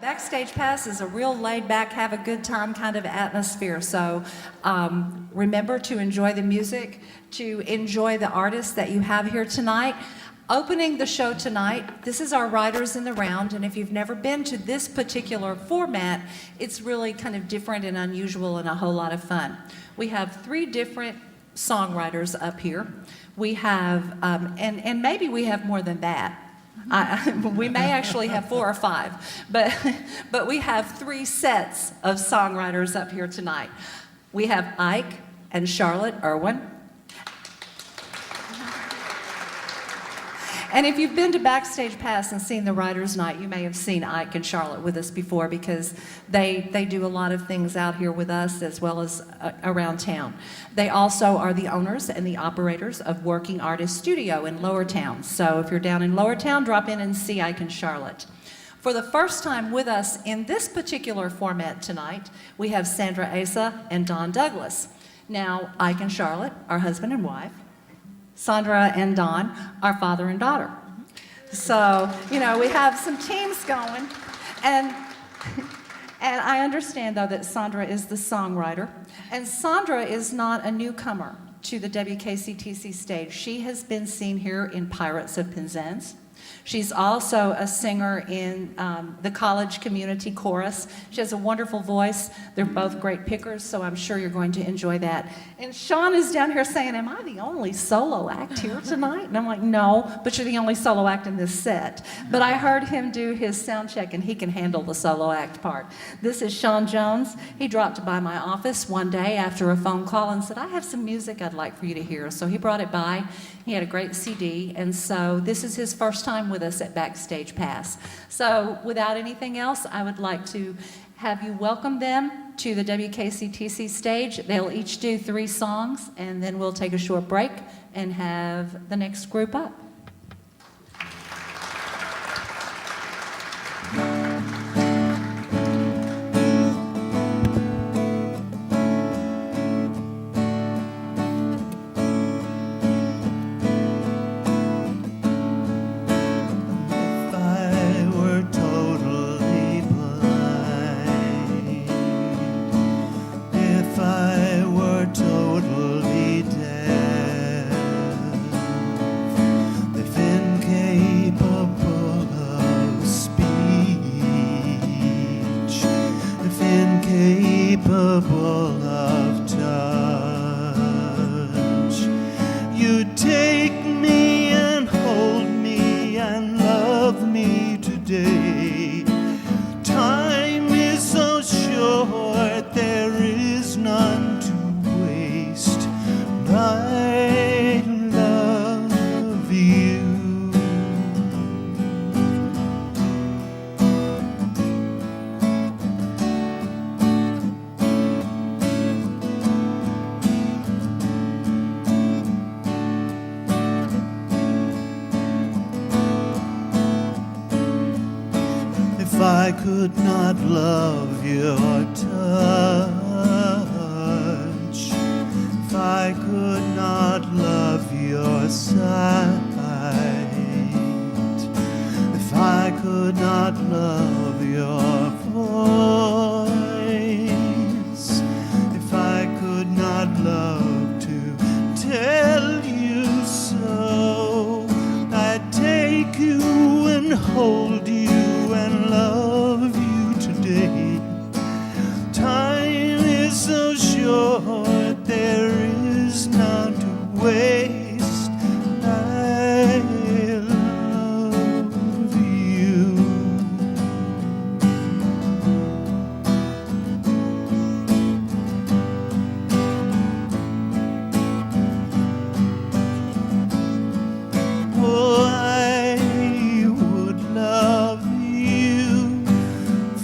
Backstage Pass is a real laid-back, have a good time kind of atmosphere. So remember to enjoy the music, to enjoy the artists that you have here tonight. Opening the show tonight, this is our Riders in the Round, and if you've never been to this particular format, it's really kind of different and unusual and a whole lot of fun. We have 3 different songwriters up here. We have, and maybe we have more than that. We may actually have 4 or 5, but we have 3 sets of songwriters up here tonight. We have Ike and Charlotte Erwin. And if you've been to Backstage Pass and seen the Writers' Night, you may have seen Ike and Charlotte with us before because they do a lot of things out here with us as well as around town. They also are the owners and the operators of Working Artist Studio in Lower Town. So if you're down in Lower Town, drop in and see Ike and Charlotte. For the first time with us in this particular format tonight, we have Sondra Asa and Don Douglas. Now, Ike and Charlotte are husband and wife. Sondra and Don are father and daughter. So, you know, we have some teams going. And I understand, though, that Sondra is the songwriter. And Sondra is not a newcomer to the WKCTC stage. She has been seen here in Pirates of Penzance. She's also a singer in the college community chorus. She has a wonderful voice. They're both great pickers, so I'm sure you're going to enjoy that. And Shawn is down here saying, am I the only solo act here tonight? And I'm like, no, but you're the only solo act in this set. But I heard him do his sound check, and he can handle the solo act part. This is Shawn Jones. He dropped by my office one day after a phone call and said, I have some music I'd like for you to hear. So he brought it by. He had a great CD, and so this is his first time with us at Backstage Pass. So without anything else, I would like to have you welcome them to the WKCTC stage. They'll each do 3 songs, and then we'll take a short break and have the next group up. I could not love your touch, if I could not love your sight, if I could not love your voice, if I could not love to tell you so, I'd take you and hold you and love you today. Time is so short, there is none to waste. I love you. Oh, I would love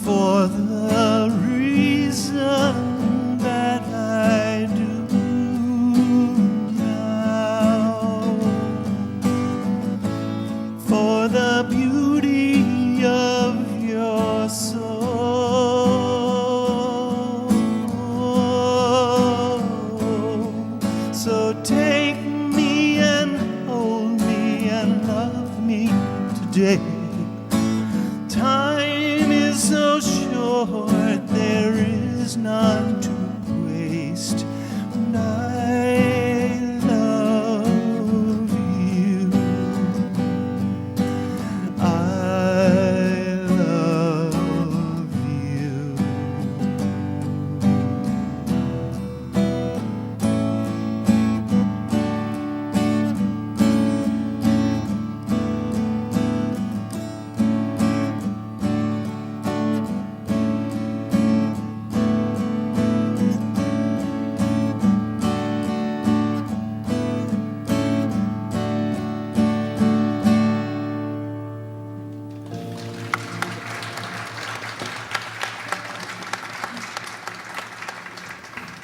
for the reason that I do now, for the beauty of your soul. So take me and hold me and love me today. Time is so so short, there is none to waste. And I love you. I love you.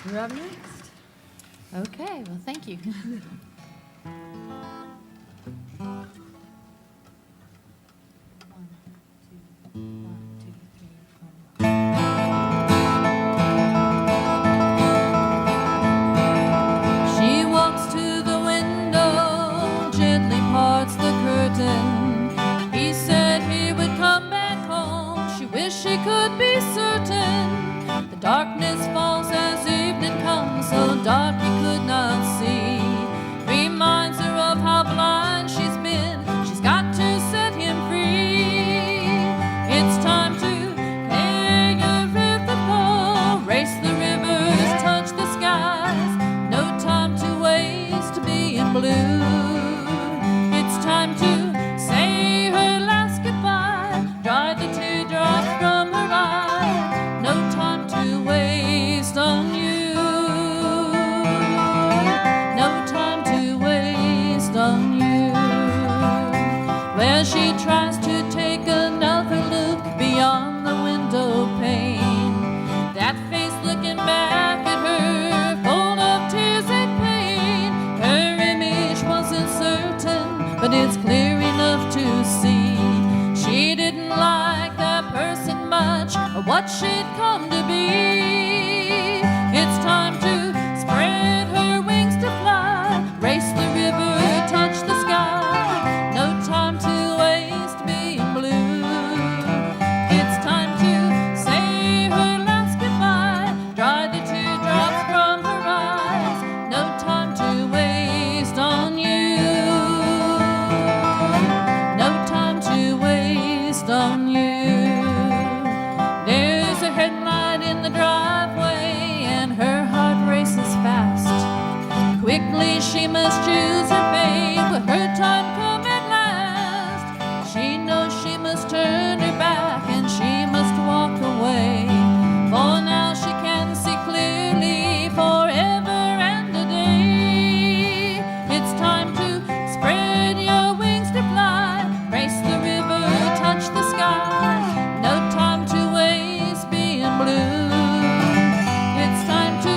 You're up next. Okay, well, thank you. She walks to the window, gently parts the curtain. He said he would come back home. She wished she could be certain. The darkness falls as evening comes, so dark he could not see. Reminds her of how blind she's been. She's got to set him free. It's time to play a river flow, race the rivers, touch the skies. No time to waste being blue. It's time to say her last goodbye, dry the teardrops from her eye. No time to waste on you. No time to waste on you. Well, she tries to take another look beyond the window pane. That face looking back at her, full of tears and pain. Her image wasn't certain, but it's clear enough to see. She didn't like that person much, or what she'd come to be. It's time to spread her wings to fly, race the river, touch the sky. No time to waste being blue. It's time to say her last goodbye, dry the teardrops from her eyes. No time to waste on you. No time to waste on you. There's a headlight in the driveway and her heart races fast. Quickly she must choose her fate, but her time come at last. She knows she must turn her back and she must walk away. For now she can see clearly forever and a day. It's time to spread your wings to fly, race the river, touch the sky. No time to waste being blue. It's time to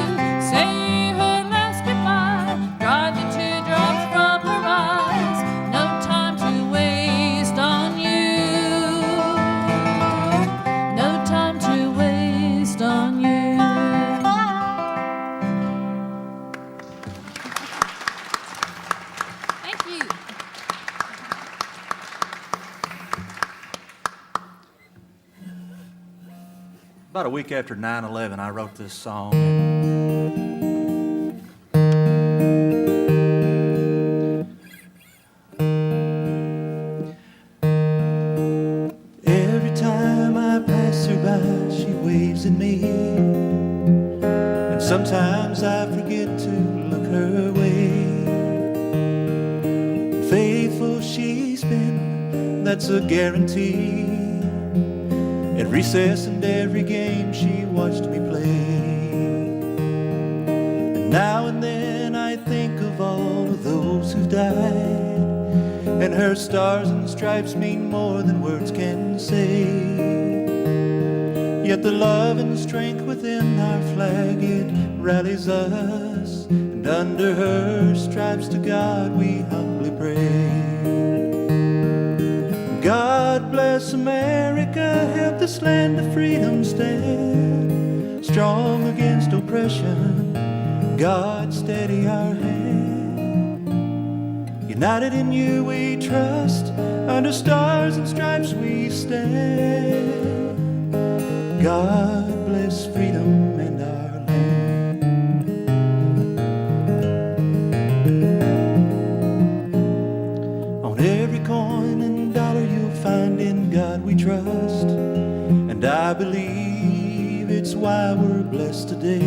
say her last goodbye, dry the teardrops from her eyes. No time to waste on you. No time to waste on you. Thank you. About a week after 9/11, I wrote this song. Every time I pass her by, she waves at me. And sometimes I forget to look her way. Faithful she's been, that's a guarantee. At recess and every game she watched me play. And now and then I think of all of those who've died, and her stars and stripes mean more than words can say. Yet the love and strength within our flag, it rallies us, and under her stripes to God we humbly pray. God bless America, help this land of freedom stand, strong against oppression, God steady our hand. United in you we trust, under stars and stripes we stand. God bless freedom and our land. On every coin and dollar you'll find in God we trust, and I believe it's why we're blessed today.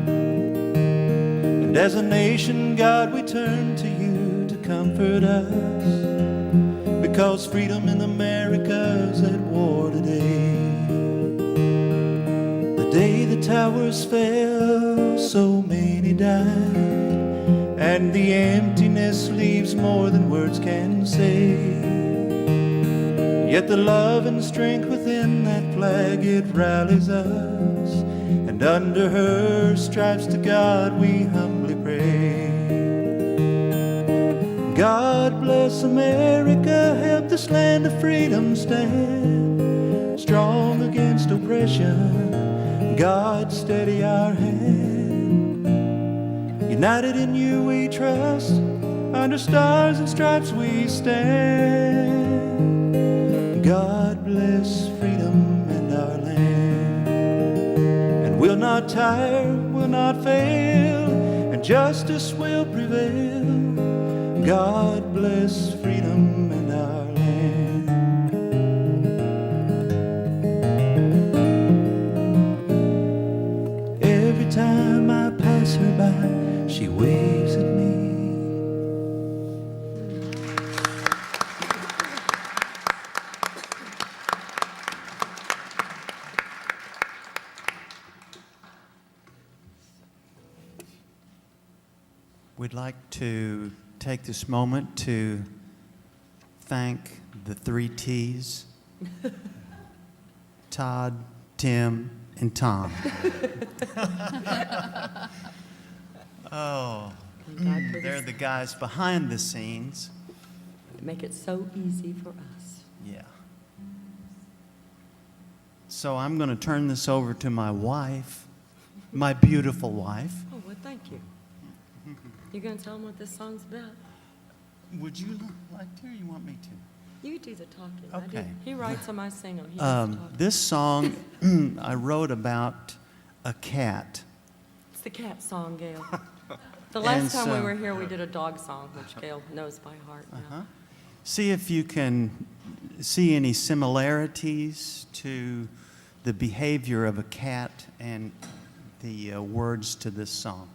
And as a nation, God, we turn to you to comfort us, because freedom in America's at war today. The day the towers fell, so many died, and the emptiness leaves more than words can say. Yet the love and strength within that flag, it rallies us, and under her stripes to God we humbly pray. God bless America, help this land of freedom stand, strong against oppression, God steady our hand. United in you we trust, under stars and stripes we stand. God bless freedom and our land. And we'll not tire, we'll not fail, and justice will prevail. God bless freedom and our land. Every time I pass her by, she waves at me. We'd like to take this moment to thank the 3 T's, Todd, Tim, and Tom. Oh, they're the guys behind the scenes. Make it so easy for us. Yeah. So I'm going to turn this over to my wife, my beautiful wife. Oh, well, thank you. You gonna tell them what this song's about? Would you like to, or you want me to? You do the talking. Okay. I do. He writes them, I sing them. He does the talking. This song I wrote about a cat. It's the cat song, Gail. The last time we so- were here, we did a dog song, which Gail knows by heart now. See if you can see any similarities to the behavior of a cat and the words to this song.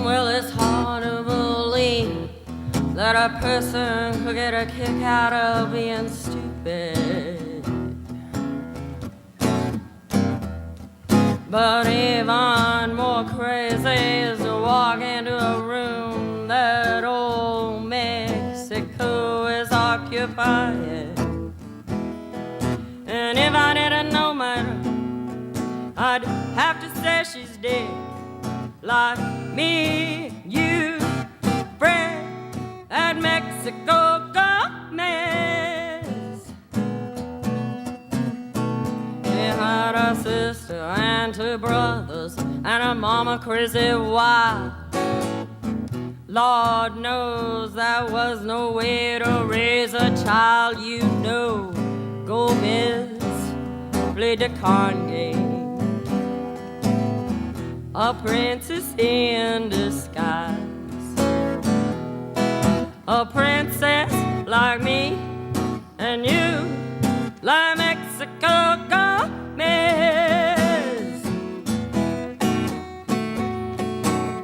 Well, it's hard to believe that a person could get a kick out of being stupid. But even more crazy is to walk into a room that old Mexico is occupying. And if I didn't know her, I'd have to say she's dead. Like me, you, Fred, at Mexico Gomez. He had a sister and 2 brothers and a mama crazy wild. Lord knows that was no way to raise a child. You know, Gomez played the con game. A princess in disguise. A princess like me and you, like Mexico Gomez.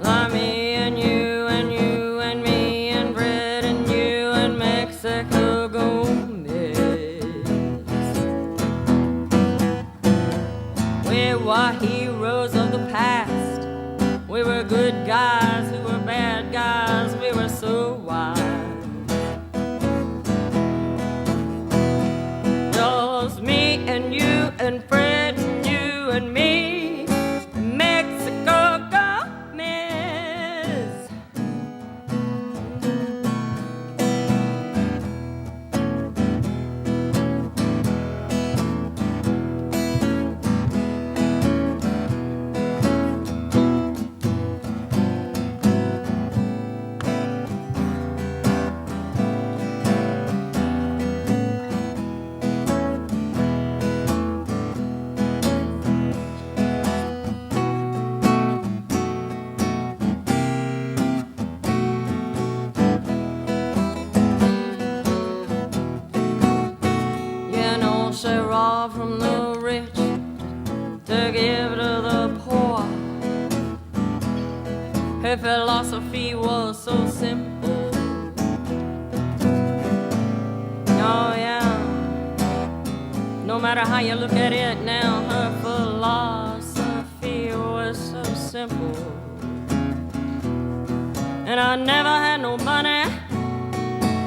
Like me and you and you and me and Fred and you and Mexico Gomez. We were heroes of the past. We were good guys who were bad guys. We were so wise. Just me and you and Fred and you and me, Mexico Gomez. don't share all from the rich to give to the poor. Her philosophy was so simple. Oh yeah. No matter how you look at it now, her philosophy was so simple. And I never had no money,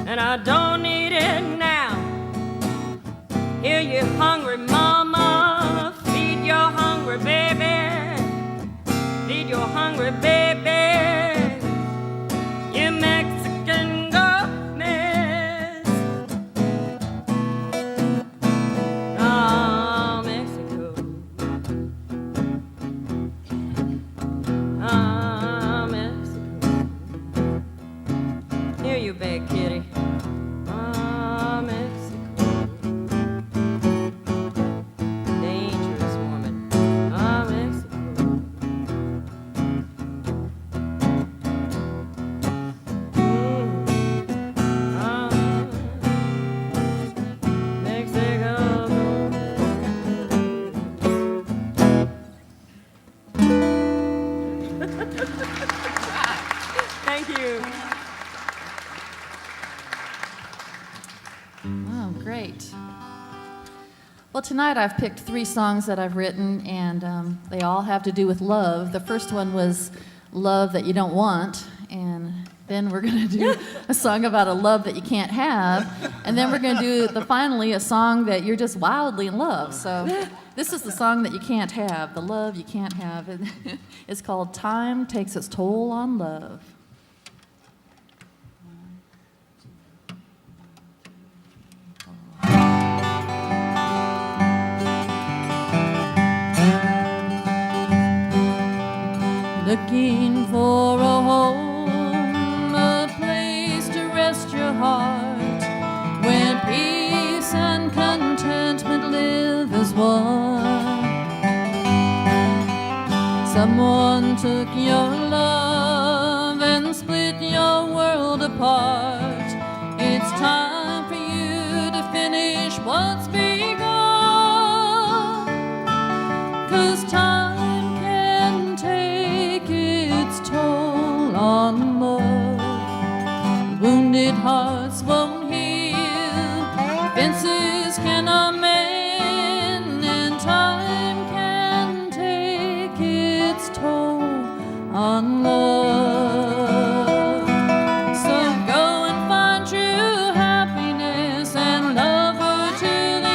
and I don't need it now. Here you hungry mama, feed your hungry baby, feed your hungry baby. You Mexican government. Ah, Mexico. Ah, Mexico. Here you big kitty. Ah, Mexico. Dangerous woman. Ah, Mexico. Ah, Mexico. Thank you. Oh, great. Well, tonight I've picked 3 songs that I've written, and they all have to do with love. The first one was Love That You Don't Want, and then we're going to do a song about a love that you can't have, and then we're going to do, finally, a song that you're just wildly in love. So this is the song that you can't have, the love you can't have. It's called Time Takes Its Toll on Love. Looking for a home, a place to rest your heart, where peace and contentment live as one. Someone took your love and split your world apart. It's time for you to finish what's begun, 'cause time toll on love. Wounded hearts won't heal, fences cannot mend, and time can take its toll on love. So go and find true happiness and love her to the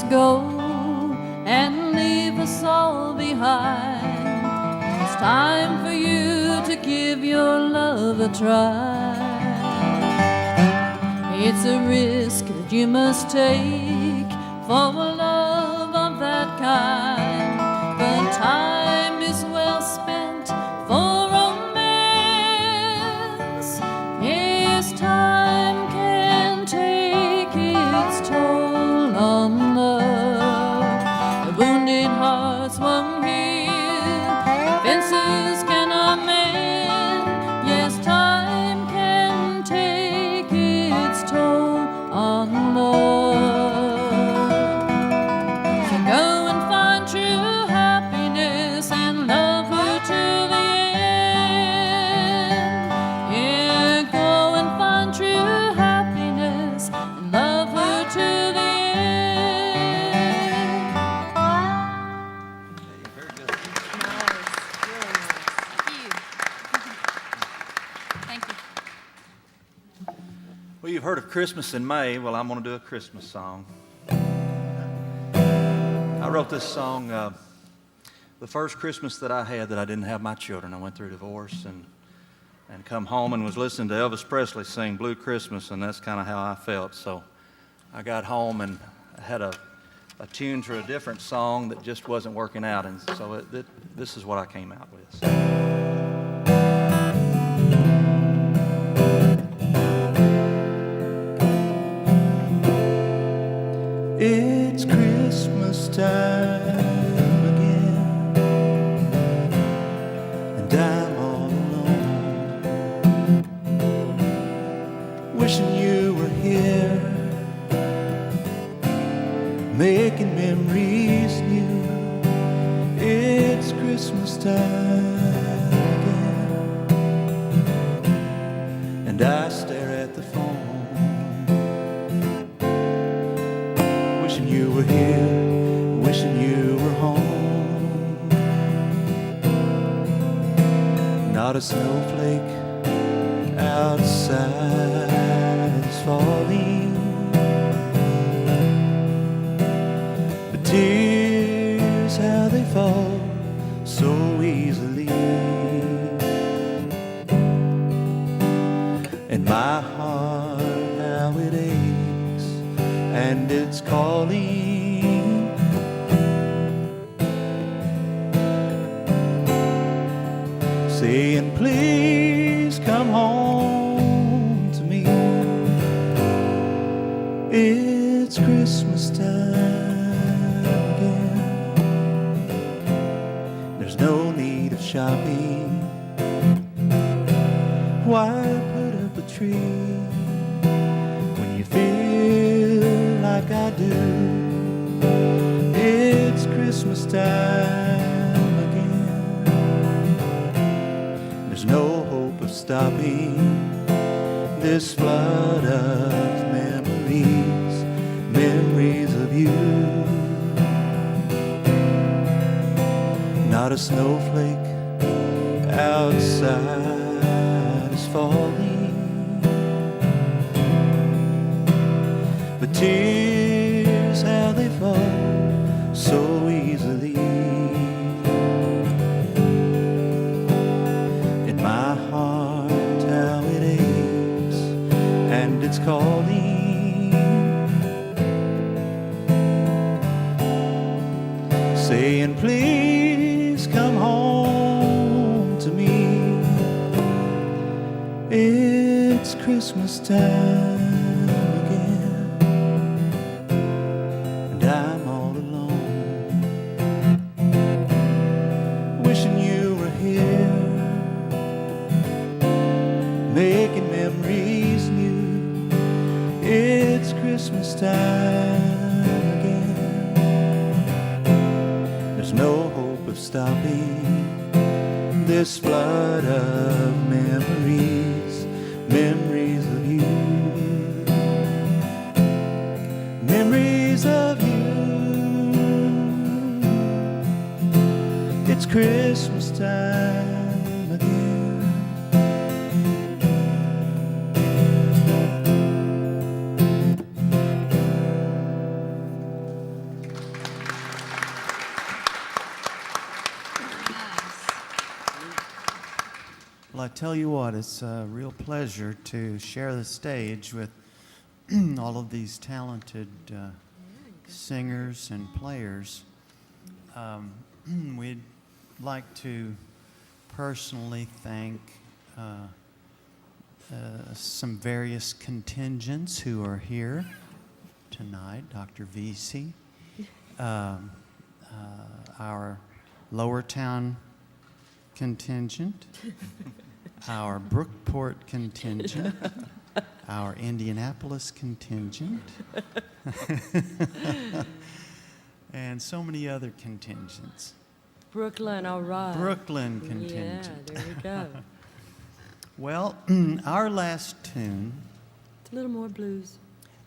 go and leave us all behind. It's time for you to give your love a try. It's a risk that you must take for a love of that kind, but time is well spent for romance. Yes, time can take its toll on love. The wounded hearts won't heal, fences cannot mend. Yes, time can take its toll on love. So go and find true happiness and love her to the end. Yeah, go and find true happiness and love her to the end. Very good. Thank you. Well, you've heard of Christmas in May. Well, I'm going to do a Christmas song. I wrote this song the first Christmas that I had that I didn't have my children. I went through a divorce and come home and was listening to Elvis Presley sing Blue Christmas, and that's kind of how I felt. So I got home and I had a a tune to a different song that just wasn't working out, and so this is what I came out with. It's Christmas time again, and I'm all alone, wishing you were here, making memories new. It's Christmas time again, and I stare at the phone, wishing you were here, wishing you were home. Not a snowflake outside is falling, but tears, how they fall so easily. And my heart, how it aches, and it's calling. Saying, please come home to me. It's Christmas time again. There's no need of shopping. Why put up a tree when you feel like I do? It's Christmas time again. There's no hope of stopping this flood of memories, memories of you. Not a snowflake outside is falling, but tears, how they fall so easily. In my heart, how it aches, and it's calling, saying, please come home to me. It's Christmas time again, and I'm all alone, wishing you were here, making memories new. It's Christmas time again. There's no hope of stopping this flood of memories, memories of you, memories of you. It's Christmas time again. Well, I tell you what, it's a real pleasure to share the stage with all of these talented singers and players. We'd like to personally thank some various contingents who are here tonight. Dr. Veazey, our Lower Town contingent, our Brookport contingent, our Indianapolis contingent, and so many other contingents. Brooklyn, all right. Brooklyn contingent. Yeah, there we go. Well, our last tune, It's a little more blues.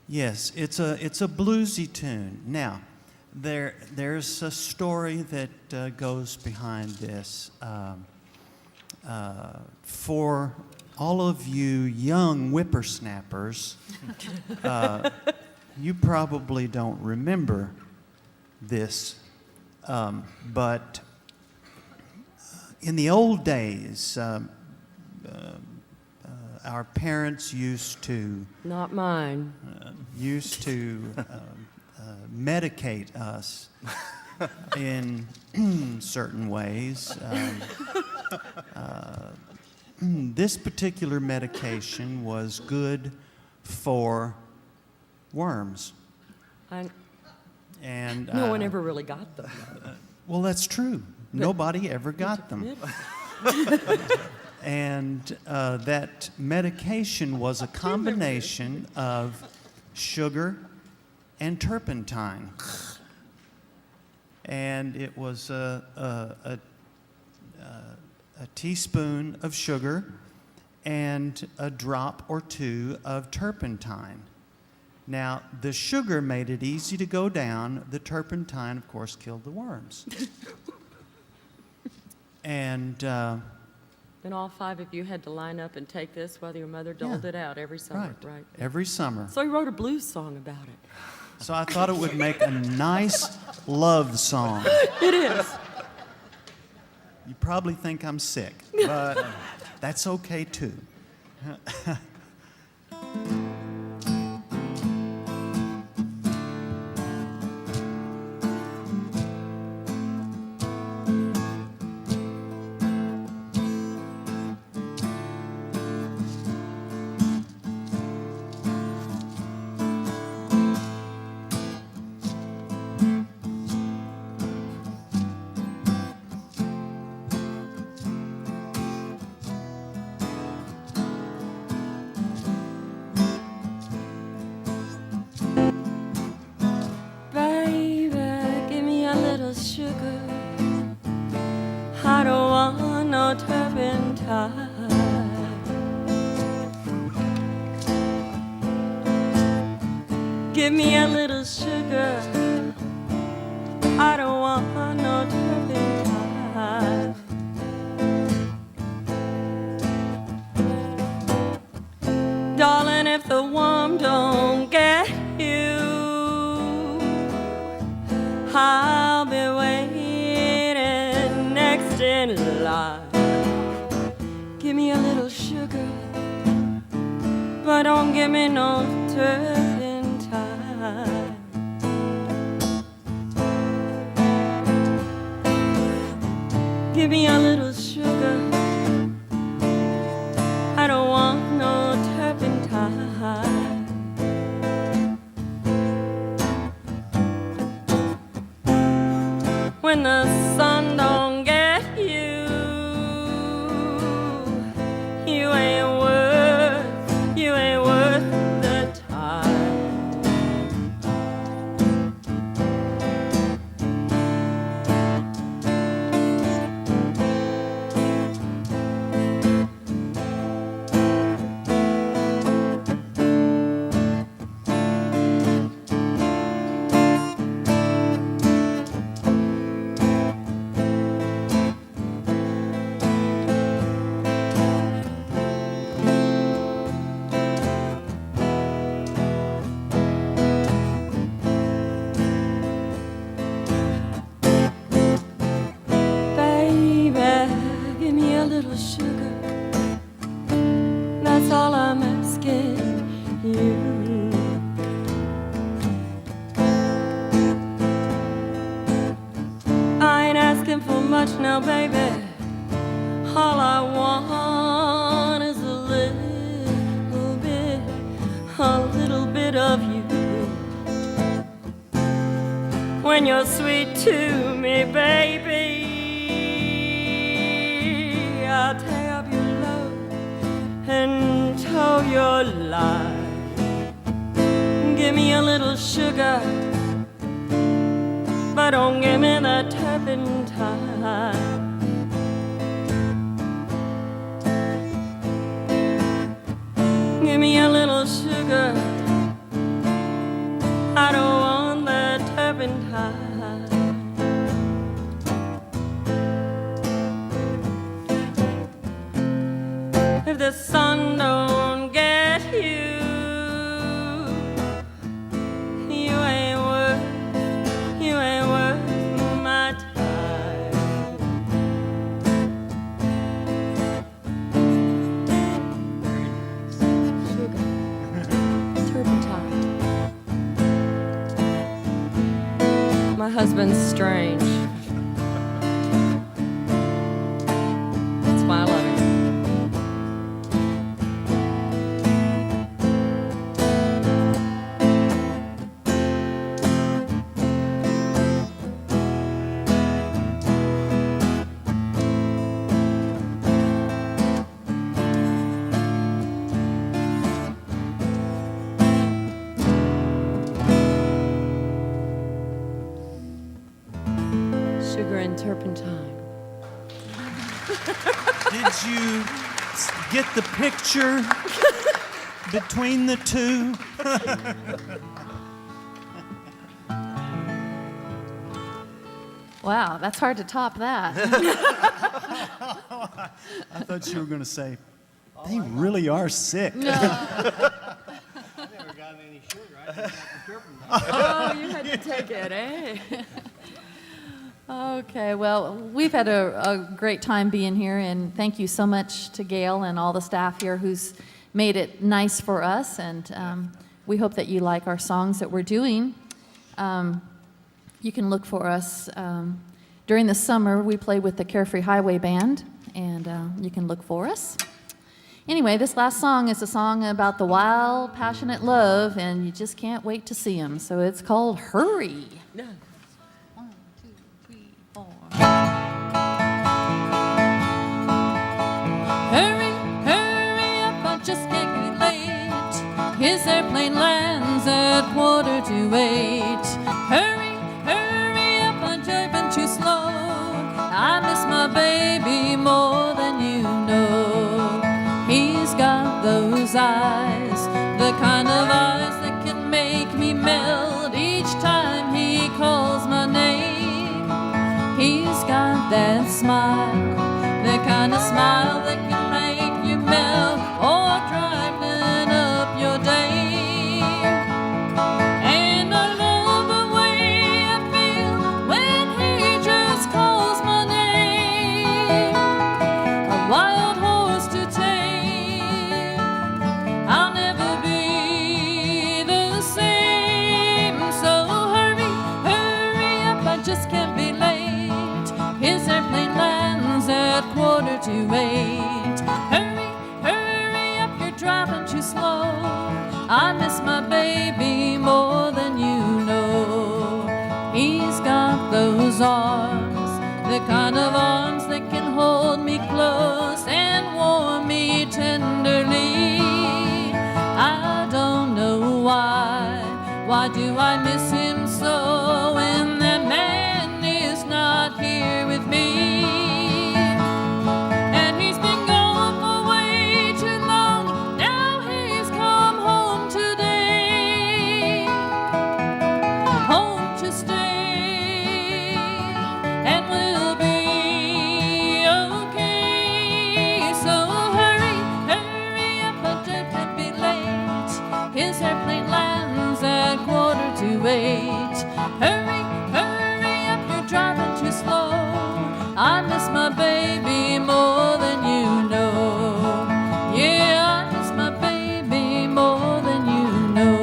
yes, it's a bluesy tune. Now, there's a story that goes behind this. For all of you young whippersnappers, you probably don't remember this, but in the old days, our parents used to Not mine. medicate us in certain ways. This particular medication was good for worms. And No one ever really got them. well, that's true. Nobody ever got them. And that medication was a combination of sugar and turpentine. And it was a teaspoon of sugar and a drop or two of turpentine. Now, the sugar made it easy to go down. The turpentine, of course, killed the worms. And And all 5 of you had to line up and take this while your mother doled it out every summer, right? every summer. So he wrote a blues song about it. So I thought it would make a nice love song. It is. You probably think I'm sick, but that's okay too. Baby, give me a little sugar. I don't want no turpentine. Give me a little sugar. I don't want no turpentine. Darling, if the worm don't get you, I'll be waiting next in line. Give me a little sugar, but don't give me no turpentine. Give me a little sugar, I don't want no turpentine. When the sun don't get you, you ain't worth the time. Much now, baby. All I want is a little bit of you. When you're sweet to me, baby, I'll tear up your love and tow your line. Give me a little sugar, but don't give me the turpentine. Give me a little sugar, I don't want the turpentine. If the sun don't get you, you ain't worth my time. Sugar, turpentine. My husband's strange. That's why I love him. Sugar and turpentine. Did you get the picture between the two? Wow, that's hard to top that. I thought you were going to say, they really are sick. Oh, you had to take it, eh? Okay, well, we've had a great time being here, and thank you so much to Gail and all the staff here who's made it nice for us, and we hope that you like our songs that we're doing. You can look for us. During the summer, we play with the Carefree Highway Band, and you can look for us. Anyway, this last song is a song about the wild, passionate love, and you just can't wait to see them. So it's called Hurry. 1, 2, 3, 4. Hurry, hurry up, I just can't be late. His airplane lands at 7:45. Hurry, hurry up, I'm driving too slow. I miss my baby more than you know. He's got those eyes, the kind of eyes that can make me melt each time he calls my name. He's got that smile, the kind of smile that can make you melt or brighten up your day. And I love the way I feel when he just calls my name. A wild horse to tame, I'll never be the same. So hurry, hurry up, I just can't be late. His airplane lands at 7:45. Hurry, hurry up, you're driving too slow. I miss my baby more than you know. He's got those arms, the kind of arms that can hold me close and warm me tenderly. I don't know why do I miss him so when that man is not here with me? And he's been gone for way too long, now he's come home today, home to stay, and we'll be okay. So hurry, hurry up, I just can't be late. His airplane lands at 7:45. Hurry, hurry up, you're driving too slow. I miss my baby more than you know. Yeah, I miss my baby more than you know.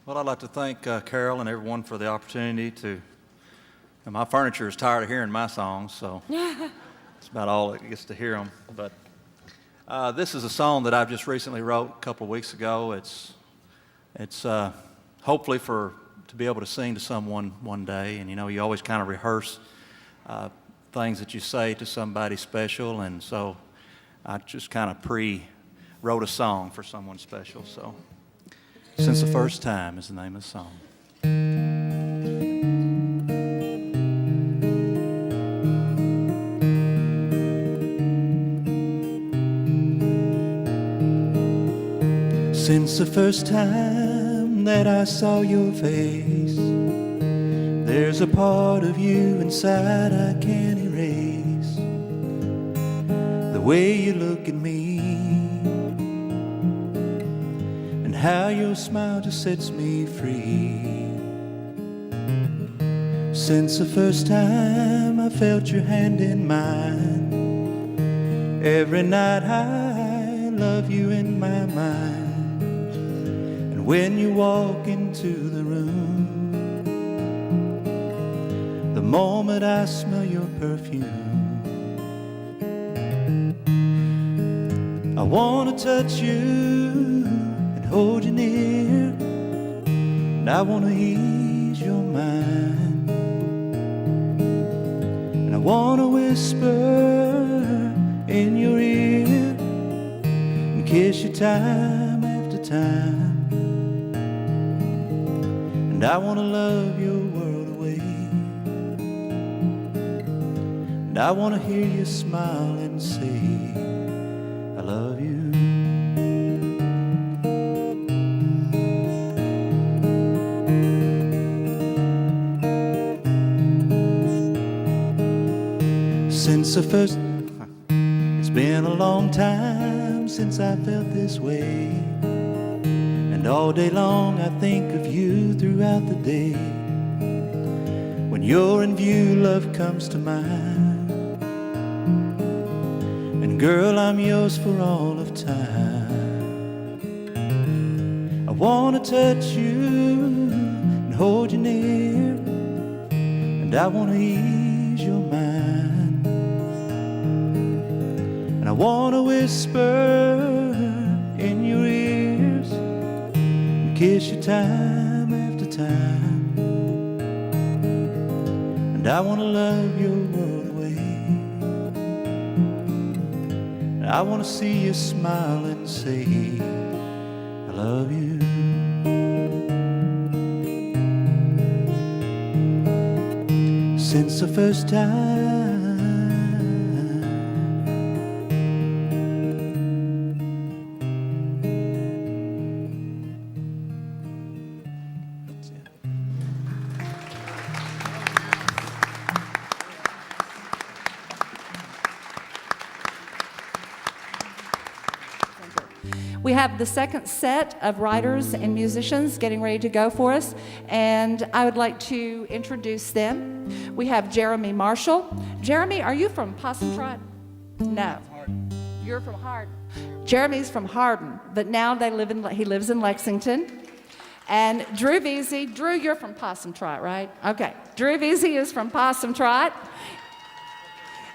Well, I'd like to thank Carol and everyone for the opportunity to. And my furniture is tired of hearing my songs, so it's about all it gets to hear them. But this is a song that I've just recently wrote a couple of weeks ago. It's hopefully to be able to sing to someone one day. And you know, you always kind of rehearse things that you say to somebody special, and so I just kind of wrote a song for someone special. So, Since the First Time is the name of the song. Since the first time that I saw your face, there's a part of you inside I can't erase. The way you look at me and how your smile just sets me free. Since the first time I felt your hand in mine, Every night I love you in my mind. And when you walk into the room, the moment I smell your perfume, I wanna touch you and hold you near, and I wanna ease your mind, and I wanna whisper in your ear and kiss you time after time, and I wanna love your world away, and I wanna hear you smile and say I love you. Since the first, it's been a long time since I felt this way, and all day long I think of you throughout the day. When you're in view, love comes to mind, and girl, I'm yours for all of time. I wanna touch you and hold you near, and I wanna ease your mind, and I wanna whisper in your ears and kiss you time after time, and I wanna love your world away, and I wanna see you smile and say I love you. Since the first time We have the second set of writers and musicians getting ready to go for us, and I would like to introduce them. We have Jeremy Marshall. Jeremy, are you from Possum Trot? No. You're from Hardin. Jeremy's from Hardin, but now he lives in Lexington. And Drew Veazey. Drew, you're from Possum Trot, right? Okay. Drew Veazey is from Possum Trot.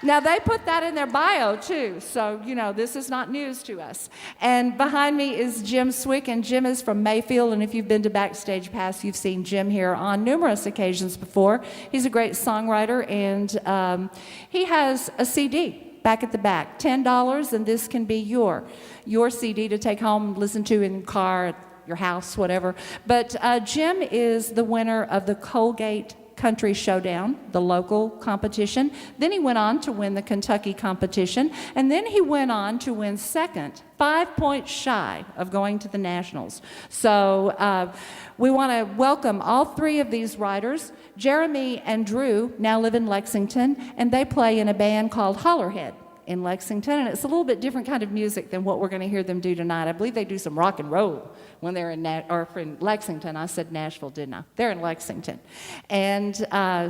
Now, they put that in their bio, too, so, you know, this is not news to us. And behind me is Jim Swick, and Jim is from Mayfield, and if you've been to Backstage Pass, you've seen Jim here on numerous occasions before. He's a great songwriter, and he has a CD back at the back, $10, and this can be your CD to take home and listen to in the car, at your house, whatever. But Jim is the winner of the Colgate Country Showdown, the local competition. Then he went on to win the Kentucky competition, and then he went on to win second, 5 points shy of going to the Nationals. So we want to welcome all three of these writers. Jeremy and Drew now live in Lexington, and they play in a band called Hollerhead in Lexington, and it's a little bit different kind of music than what we're going to hear them do tonight. I believe they do some rock and roll when they're in Lexington. I said Nashville, didn't I? They're in Lexington. And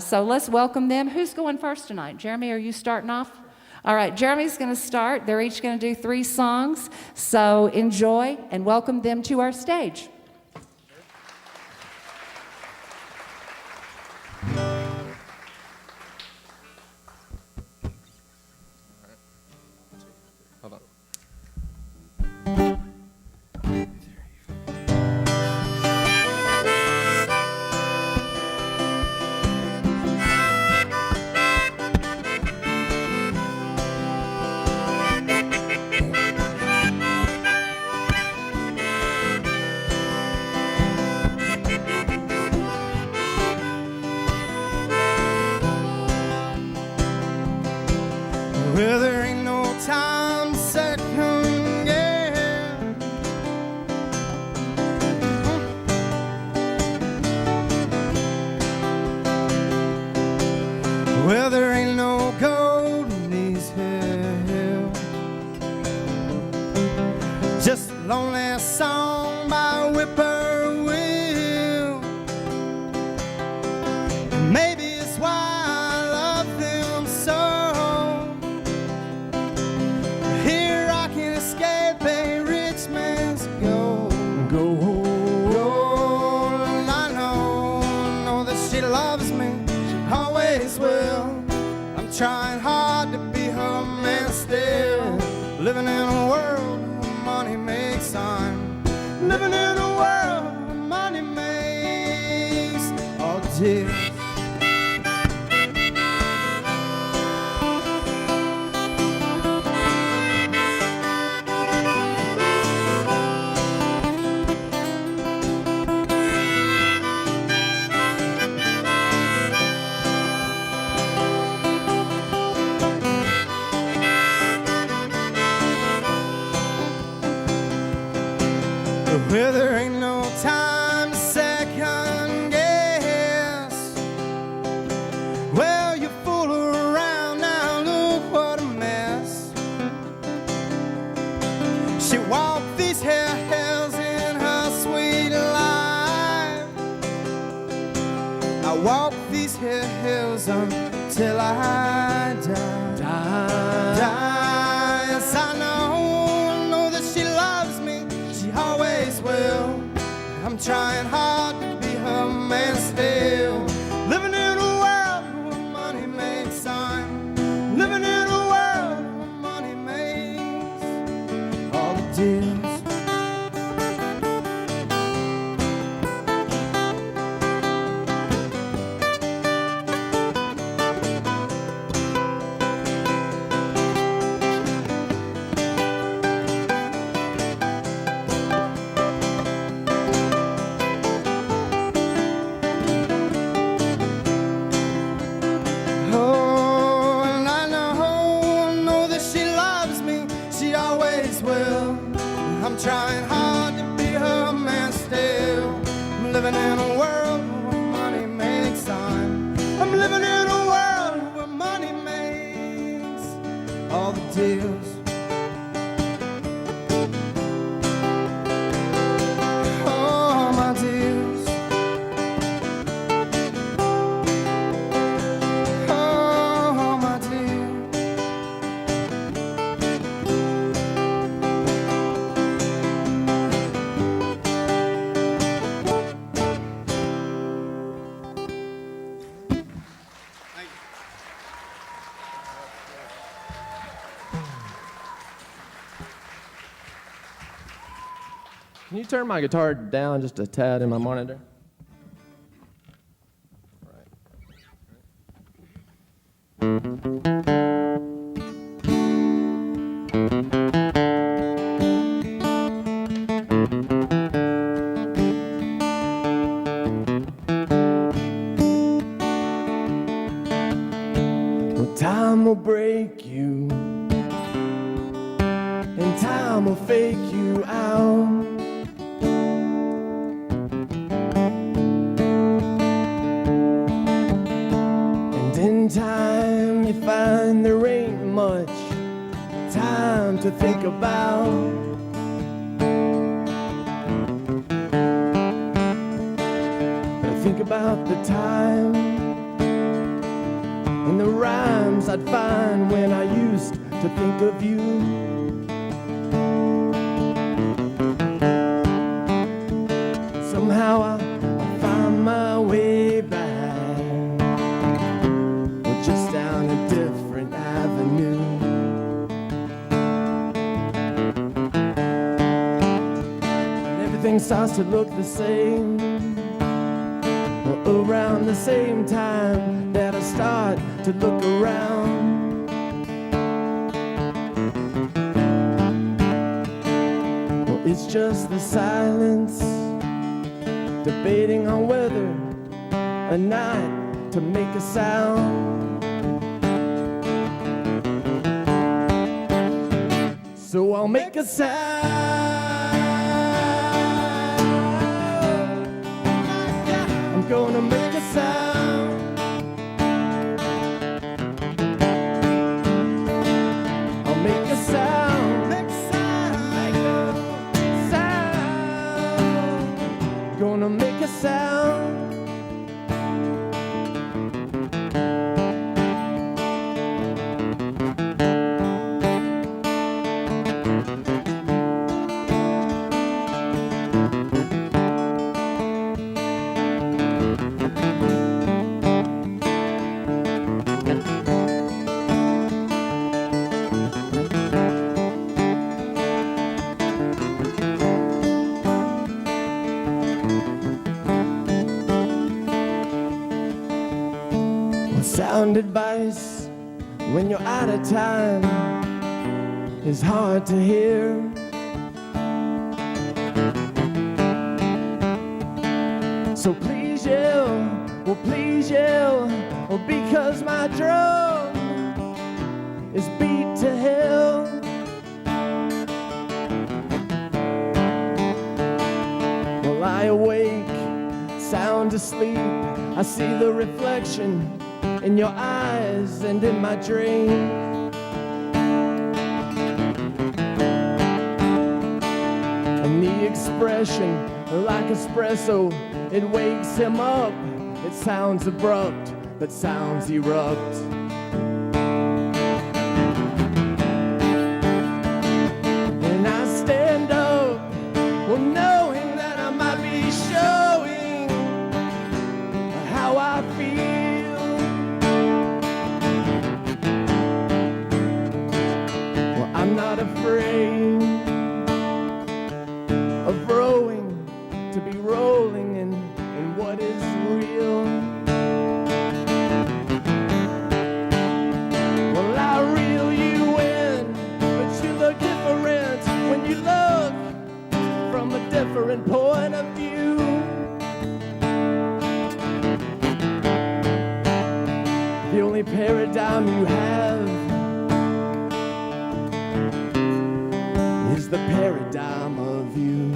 so let's welcome them. Who's going first tonight? Jeremy, are you starting off? All right, Jeremy's going to start. They're each going to do 3 songs. So enjoy and welcome them to our stage. Hold on. Well, there ain't no time second again. Well, there ain't no gold in these hills, just a lonely song by a whippoorwill. Maybe it's why I love them so. living in a world where money makes time. Living in a world where money makes all the deals. Well, there ain't no time to second guess. Well, you fool around now, look what a mess. She walked these here hills in her sweet life. I walk these here hills until I die. Die. Yes, I know that she loves me. She always will. I'm trying hard to be her man still. Living in a world where money makes time. Living in a world where money makes all the deals. I'm trying hard to be her man still. I'm living in a world where money makes time. I'm living in a world where money makes all the deals. Oh, my deals. Oh, my deals. Can you turn my guitar down just a tad in my monitor? Well, time will break you, and time will fake you out. In time you find there ain't much time to think about. I think about the time and the rhymes I'd find when I used to think of you. Somehow I find my way back, just down a different avenue. And everything starts to look the same, around the same time that I start to look around. Well, it's just the silence, debating on whether or not to make a sound. So I'll make a sound. I'm gonna make a sound. I'll make a sound. Make a sound. Gonna make a sound. sound advice when you're out of time is hard to hear. So please yell, or because my drum is beat to hell. Well, lie awake, sound asleep, I see the reflection in your eyes and in my dream. And the expression, like espresso, it wakes him up. It sounds abrupt, but sounds erupt. And I stand up, well, knowing that I might be showing how I feel. Well, I'm not afraid of rowing, to be rolling in what is real. Well, I reel you in, but you look different when you look from a different point of view. The only paradigm you have is the paradigm of you.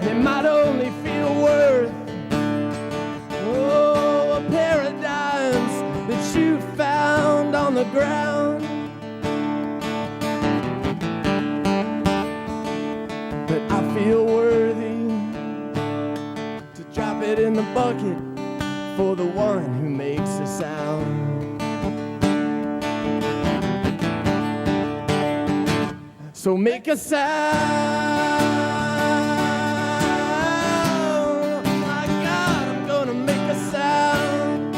It might only feel worth, oh, a paradigms that you found on the ground. But I feel worthy to drop it in the bucket for the one who makes a sound. So make a sound. My God, I'm gonna make a sound.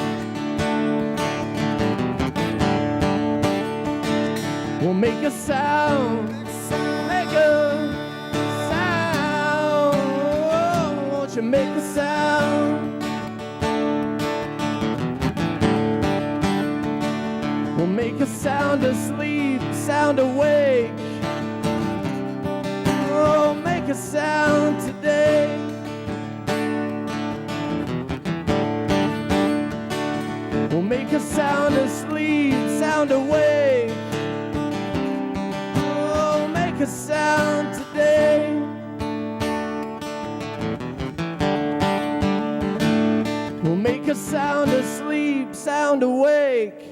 We'll make a sound. Make a sound. Won't you make a sound? We'll make a sound asleep, sound awake. Oh, make a sound today. We'll make a sound asleep, sound awake. Oh, make a sound today. We'll make a sound asleep, sound awake.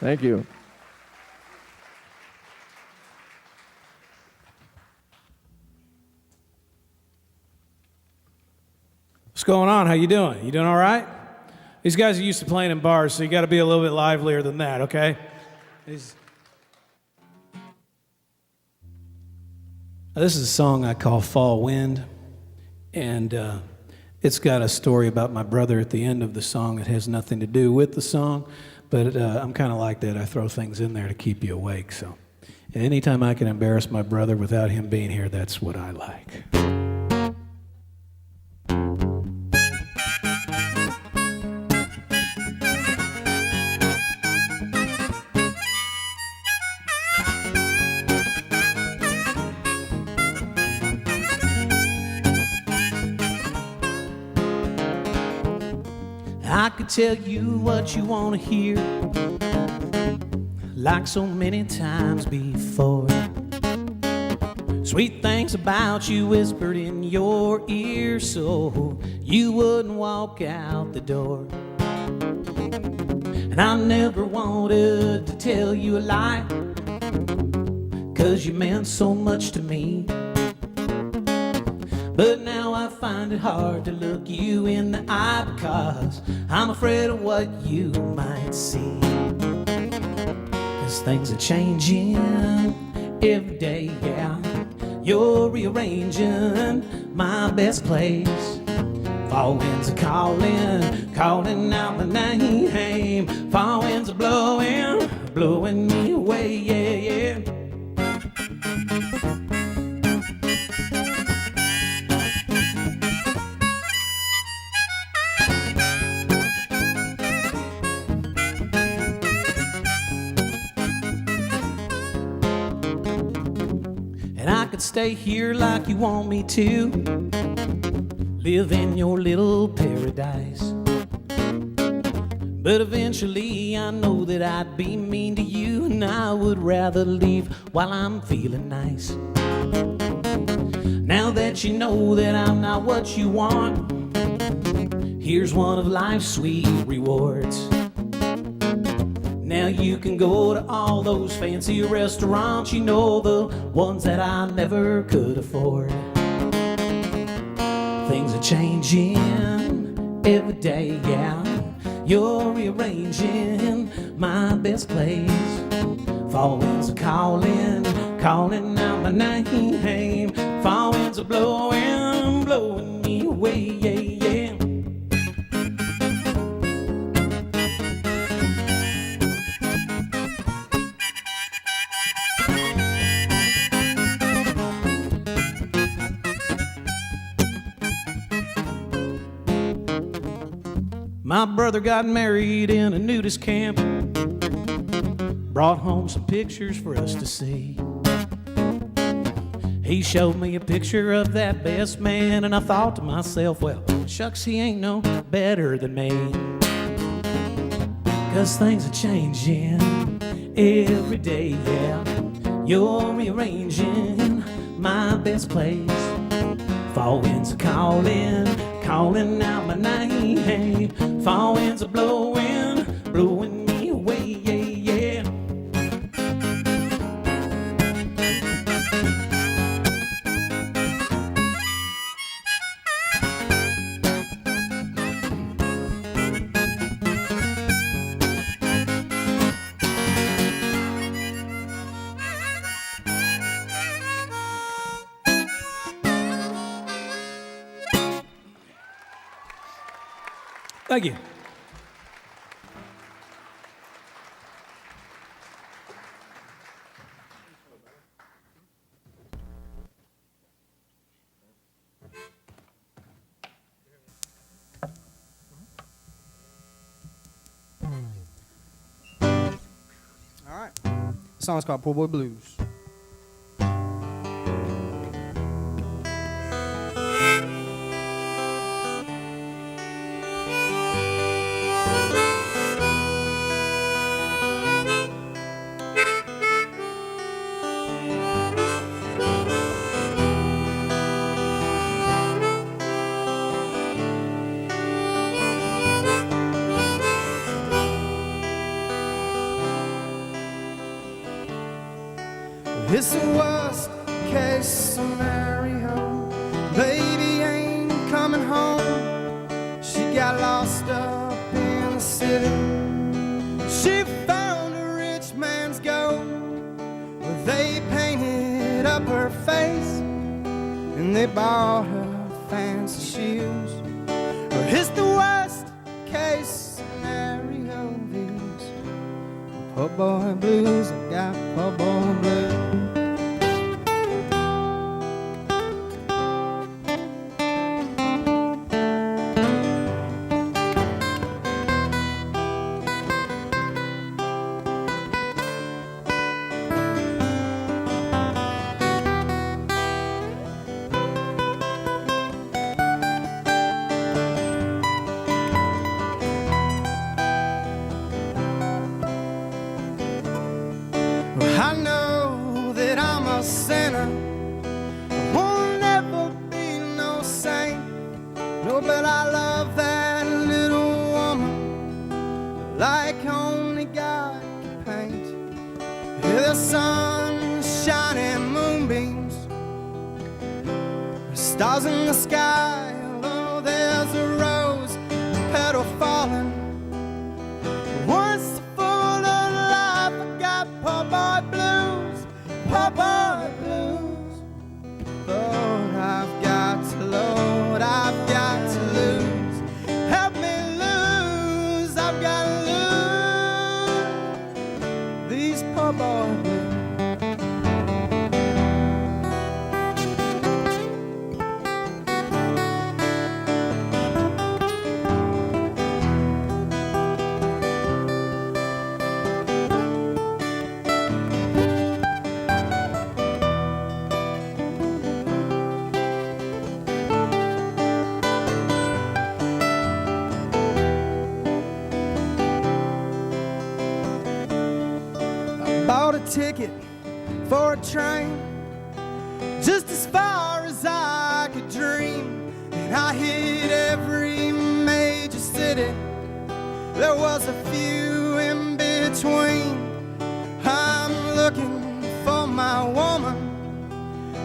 Thank you. What's going on? How you doing? You doing all right? These guys are used to playing in bars, so you got to be a little bit livelier than that, okay? This is a song I call Fall Wind, and it's got a story about my brother at the end of the song that has nothing to do with the song, but I'm kind of like that. I throw things in there to keep you awake, so. And anytime I can embarrass my brother without him being here, that's what I like. I could tell you what you want to hear, like so many times before. Sweet things about you whispered in your ear, so you wouldn't walk out the door. And I never wanted to tell you a lie, 'cause you meant so much to me. But now I find it hard to look you in the eye, because I'm afraid of what you might see. 'Cause things are changing every day, yeah. You're rearranging my best place. Fall winds are calling out my name. Fall winds are blowing me away, yeah, yeah. could stay here like you want me to, live in your little paradise. But eventually I know that I'd be mean to you, and I would rather leave while I'm feeling nice. Now that you know that I'm not what you want, here's one of life's sweet rewards. Now you can go to all those fancy restaurants, you know, the ones that I never could afford. Things are changing every day, yeah. You're rearranging my best place. Fall winds are calling, calling out my name. Fall winds are blowing, blowing me away, yeah, yeah. My brother got married in a nudist camp, brought home some pictures for us to see. He showed me a picture of that best man, and I thought to myself, well, shucks, he ain't no better than me. 'Cause things are changing every day, yeah. You're rearranging my best place. Fall winds are calling, calling out my name. Fall winds are blowing, blowing me away, yeah, yeah. Thank you. All right. The song's called Poor Boy Blues. It's the worst case scenario. Baby ain't coming home. She got lost up in the city. She found a rich man's gold. They painted up her face and they bought her fancy shoes. It's the worst case scenario. These poor boy blues, I got poor boy blues. I know that I'm a sinner. I won't never be no saint. No, but I love that little woman like only God can paint. Hear the sun shining, moonbeams, stars in the sky. Although there's a rose petal falling. Once full of life, I got poor boy blues, poor boy blues. Lord, I've got to lose. Help me lose, I've got to lose these poor boy blues. bought a ticket for a train just as far as I could dream, and I hit every major city. There was a few in between. I'm looking for my woman.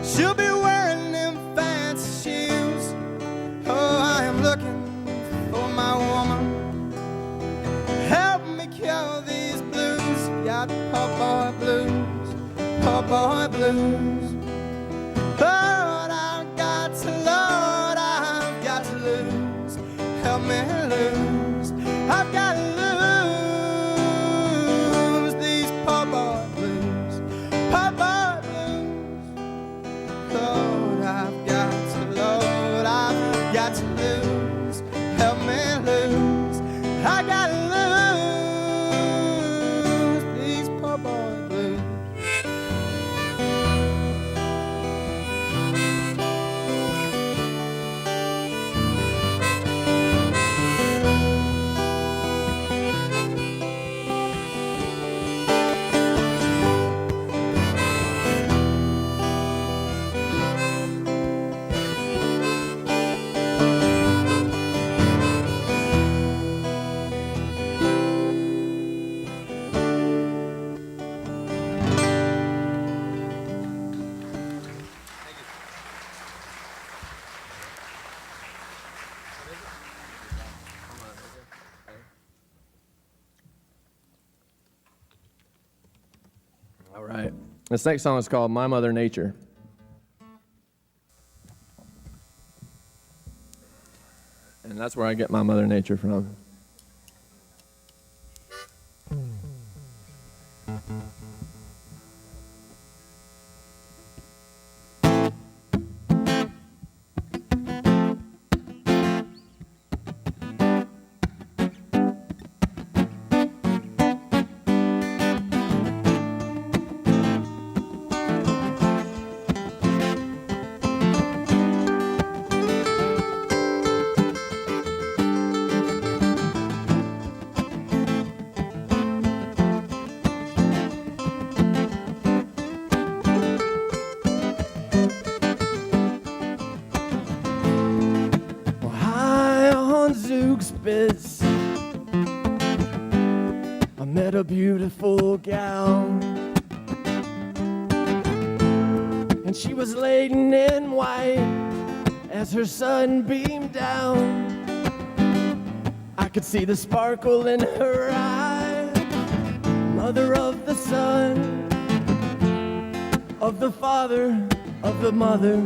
She'll be wearing them fancy shoes. Oh, I am looking for my woman. Help me cure these blues. Got poor boy blues, poor boy blues. Lord, I've got to lose. Help me lose. I've got to lose these poor boy blues, poor boy blues. Lord, I've got to lose. Help me lose. I got to lose these poor boy blues. All right. This next song is called My Mother Nature. And that's where I get my Mother Nature from. I met a beautiful gal, and she was laden in white as her sun beamed down. I could see the sparkle in her eye, mother of the son, of the father, of the mother,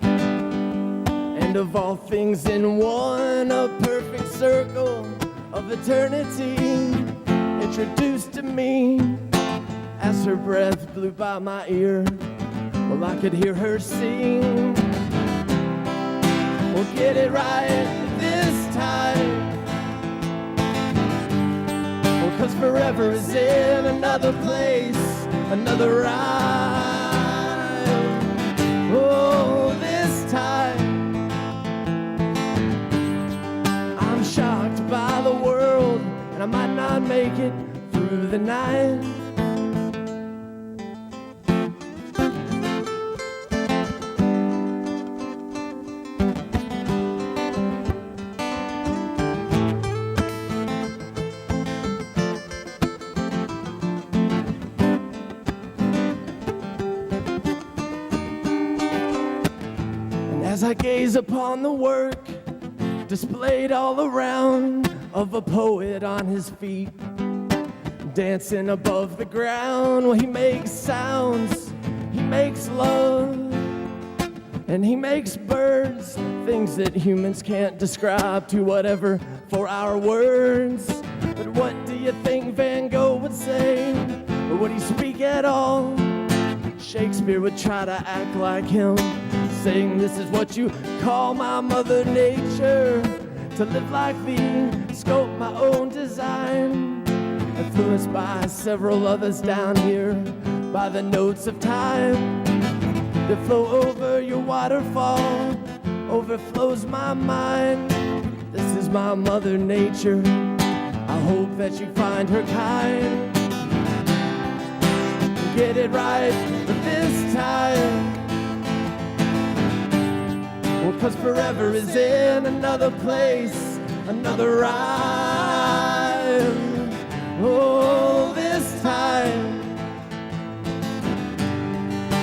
and of all things in one, a perfect circle of eternity introduced to me. As her breath blew by my ear, well, I could hear her sing. We'll get it right this time, well, 'cause forever is in another place, another rhyme. Oh, this time shocked by the world, and I might not make it through the night. And as I gaze upon the work displayed all around of a poet on his feet, dancing above the ground, well, he makes sounds, he makes love, and he makes birds, things that humans can't describe to whatever for our words. But what do you think Van Gogh would say, or would he speak at all? Shakespeare would try to act like him, saying this is what you call my mother nature, to live like thee, scope my own design, influenced by several others down here, by the notes of time that flow over your waterfall, overflows my mind. This is my mother nature, I hope that you find her kind. get it right this time. Well, 'cause forever is in another place, another rhyme. Oh, this time.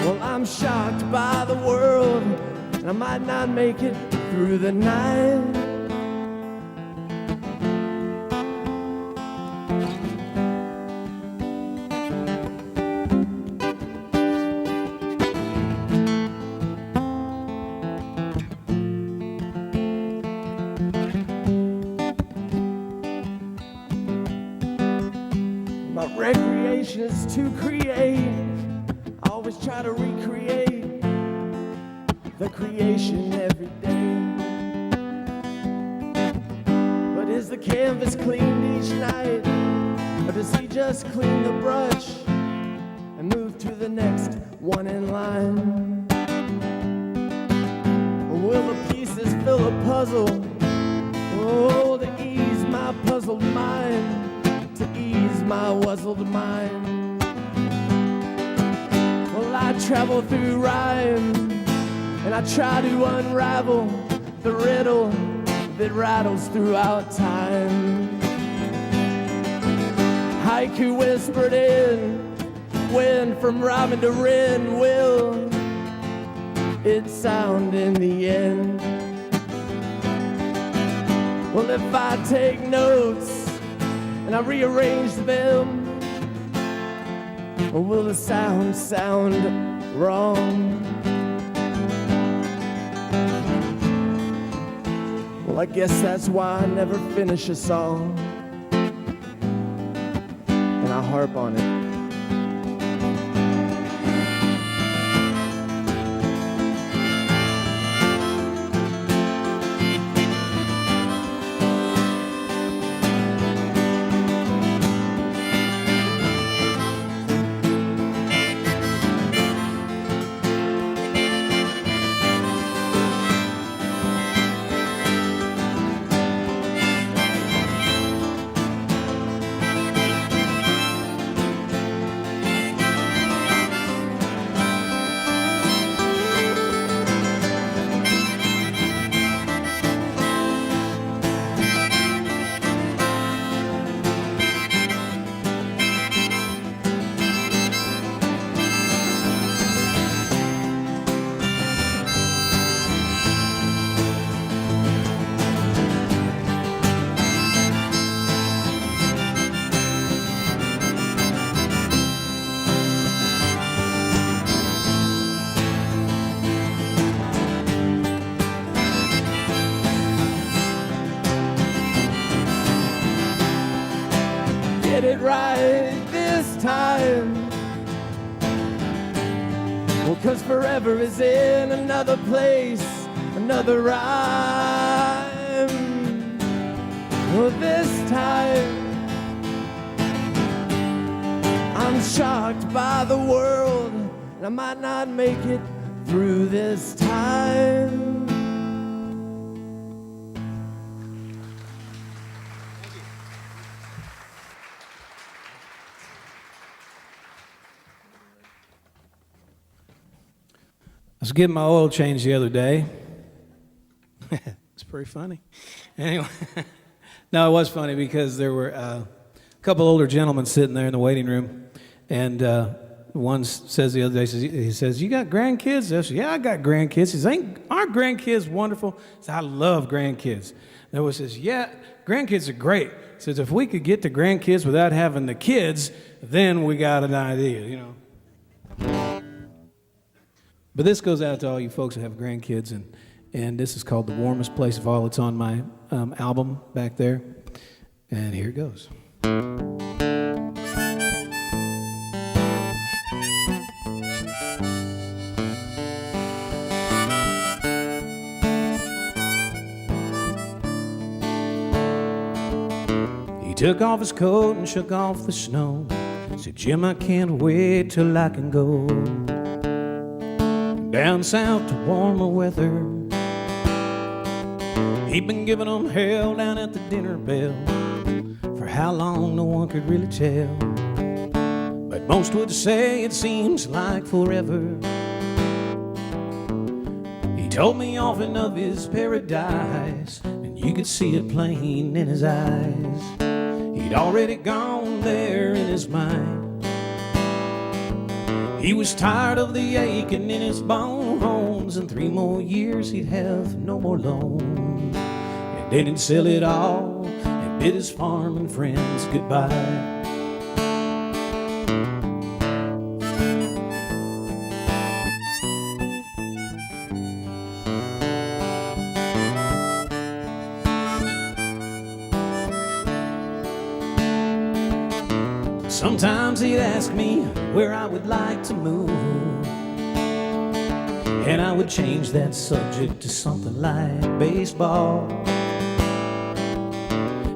Well, I'm shocked by the world, and I might not make it through the night. My recreation is to create. I always try to recreate the creation every day. But is the canvas cleaned each night? Or does he just clean the brush and move to the next one in line? Or will the pieces fill a puzzle? Oh, to ease my puzzled mind, to ease my wuzzled mind. Well, I travel through rhyme, and I try to unravel the riddle that rattles throughout time. Haiku whispered in, when from rhyming to wren will it sound in the end? Well, if I take notes and I rearrange them, or will the sound wrong? Well, I guess that's why I never finish a song, and I harp on it. Get it right this time. Well, 'cause forever is in another place, another rhyme. Well, this time I'm shocked by the world, and I might not make it through this time. I was getting my oil changed the other day. It's pretty funny. Anyway, no, it was funny because there were a couple older gentlemen sitting there in the waiting room, and one says the other day, he says, "You got grandkids?" I said, "Yeah, I got grandkids." He says, "Aren't grandkids wonderful?" I said, "I love grandkids." The other one says, "Yeah, grandkids are great." He says, "If we could get to grandkids without having the kids, then we got an idea, you know." But this goes out to all you folks that have grandkids, and this is called The Warmest Place of All. It's on my album back there, and here it goes. He took off his coat and shook off the snow. Said, "Jim, I can't wait till I can go down south to warmer weather." He'd been giving them hell down at the dinner bell. For how long, no one could really tell. But but most would say it seems like forever. He told me often of his paradise, and you could see it plain in his eyes. He'd already gone there in his mind. He was tired of the aching in his bones, and 3 more years he'd have no more loan. And then he'd sell it all and bid his farm and friends goodbye. Sometimes he'd ask me where I would like to move, and I would change that subject to something like baseball.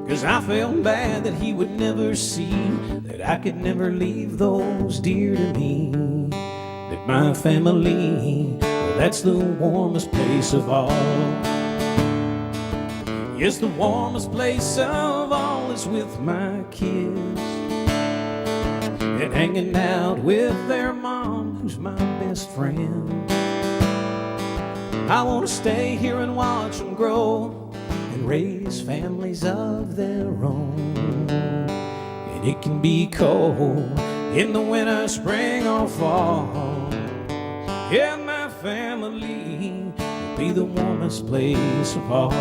'Cause I felt bad that he would never see that I could never leave those dear to me. That my family, well, that's the warmest place of all. Yes, the warmest place of all is with my kids, and hanging out with their mom, who's my best friend. I want to stay here and watch them grow and raise families of their own. And it can be cold in the winter, spring, or fall. Yeah, my family will be the warmest place of all.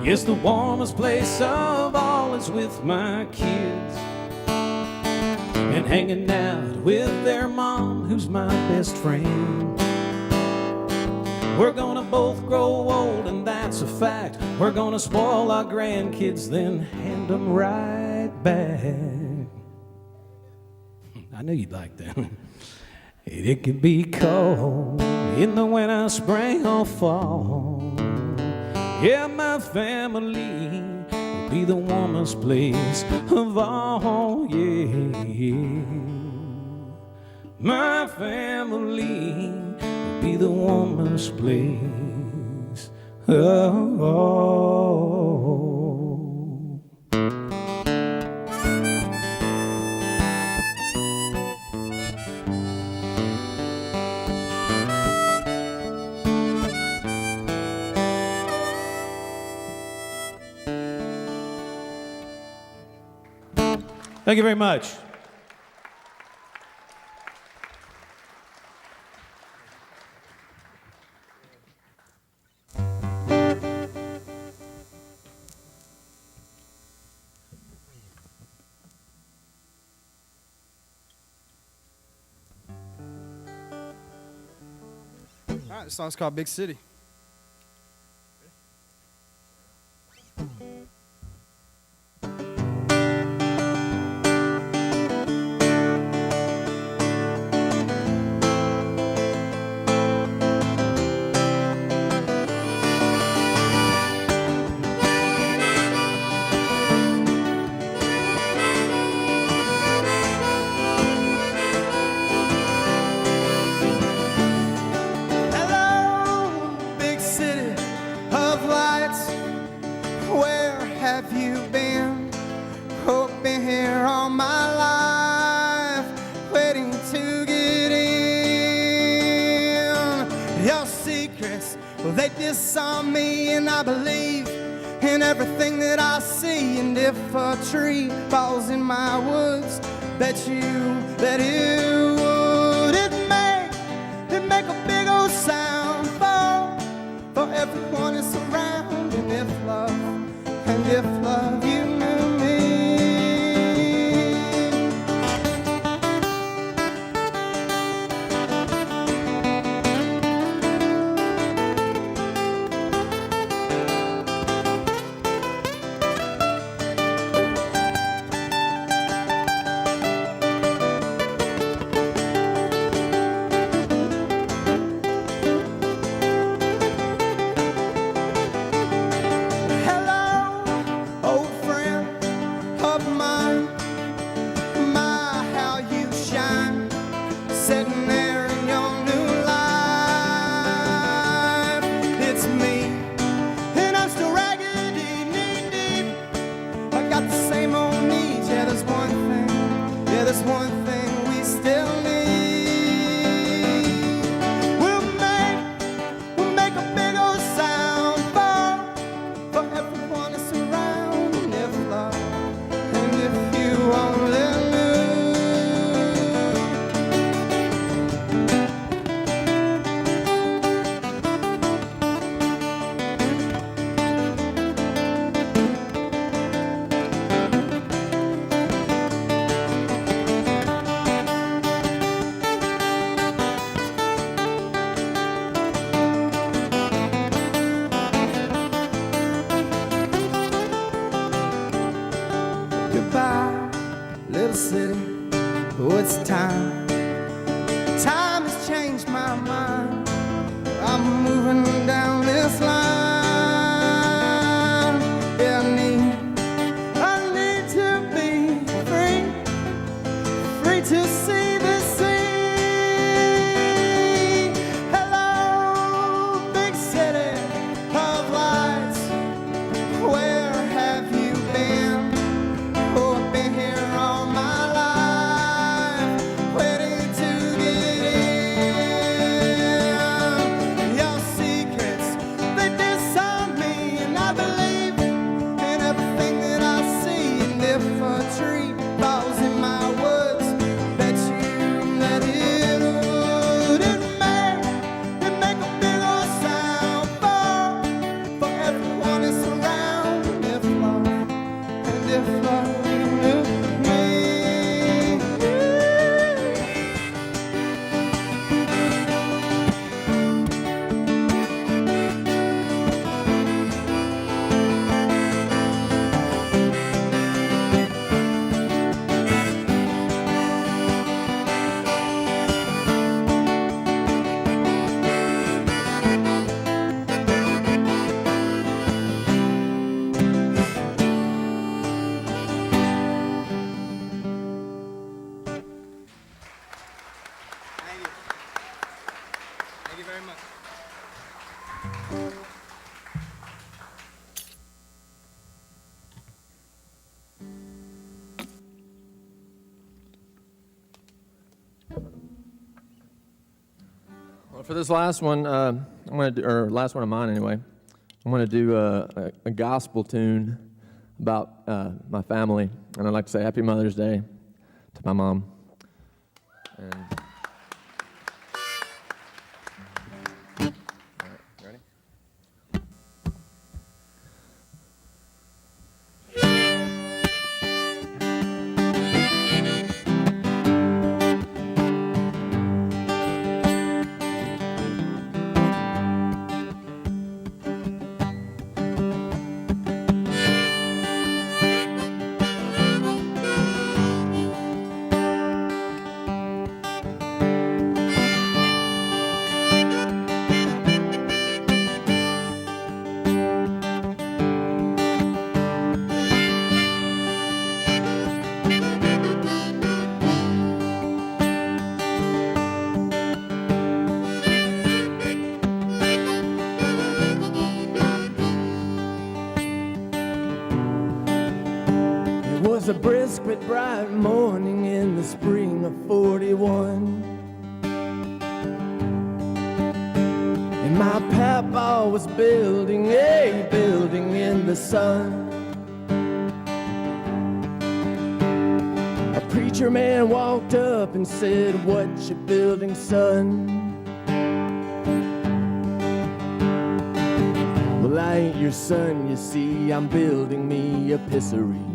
Yes, the warmest place of all is with my kids, and hanging out with their mom, who's my best friend. We're gonna both grow old, and that's a fact. We're gonna spoil our grandkids, then hand them right back. I knew you'd like that. It could be cold in the winter, spring, or fall. Yeah, my family will be the warmest place of all, yeah. My family will be the warmest place of all. Thank you very much. All right, the song's called Big City. They disarm me, and I believe in everything that I see. And if a tree falls in my woods, bet you that it would. It'd make a big old sound for everyone that's around. And if love, you knew me. there's one thing we still need. We'll make a big old sound for everyone that's around. And if love, and if you only goodbye, little city. Oh, it's time. Time has changed my mind. I'm moving down this line. Yeah, I need to be free to see the sea. Hello, big city of lights. Where have you been? Oh, I've been here all my life, waiting to get in. Your secrets, they disarm me, and I believe in everything that I see. And if a tree falls in my woods, bet you that it would. It make a big old sound for everyone that's around. If love, and if love knew me. Thank you very much. Well, for this last one, I'm going to do, or last one of mine anyway, I'm going to do a gospel tune about my family, and I'd like to say Happy Mother's Day to my mom. And all right, ready? It was a brisk but bright morning in the spring of 41. And my papa was building a building in the sun. A preacher man walked up and said, "What you building, son?" "Well, I ain't your son, you see, I'm building me a pissery."